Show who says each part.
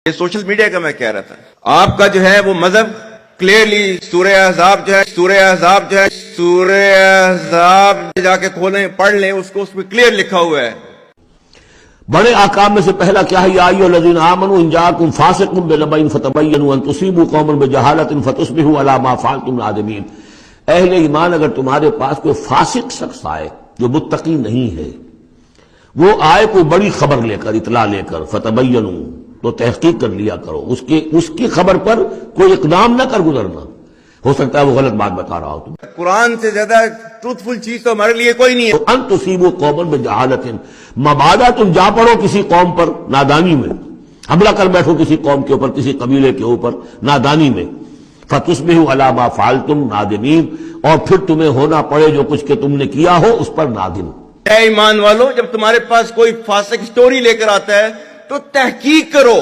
Speaker 1: ये social media का मैं कह रहा था, आपका जो है वो मजहब क्लियरली सूरह अहज़ाब जाके खोलें, पढ़ लें उसको, उसमें क्लियर लिखा हुआ है।
Speaker 2: बड़े आकाम में से पहला क्या है, या अय्युहल्लज़ीना आमनू इन जाअकुम फासिकुम बिनबइन फतबय्यनु अन तुसीबू कौमन बिजहालतिन फतुस्बिहू अला मा फअलतुम नादिमीन। अहले ईमान, अगर तुम्हारे पास कोई फासिक शख्स आए जो मुत्तकी नहीं है, वो आए कोई बड़ी खबर लेकर, इतला लेकर, फतबय्यनु, तो तहकीक कर लिया करो, उसकी खबर पर कोई इकदाम न कर गुजरना। हो सकता है वो गलत बात बता रहा हो तुम।
Speaker 1: कुरान से ज्यादा ट्रूथफुल चीज तो हमारे लिए कोई नहीं है।
Speaker 2: तो अन तुसीबू कौमन बिजहालतिन, मबादा तुम जा पड़ो किसी कौम पर नादानी में, हमला कर बैठो किसी कौम के ऊपर, किसी कबीले के ऊपर नादानी में, फतुस्बिहू अला मा फअलतुम नादिमीन, और फिर तुम्हें होना पड़े जो कुछ के तुमने किया हो उस पर नादिम।
Speaker 1: ईमान वालों, जब तुम्हारे पास कोई फासिक स्टोरी लेकर आता है तो तहकीक करो।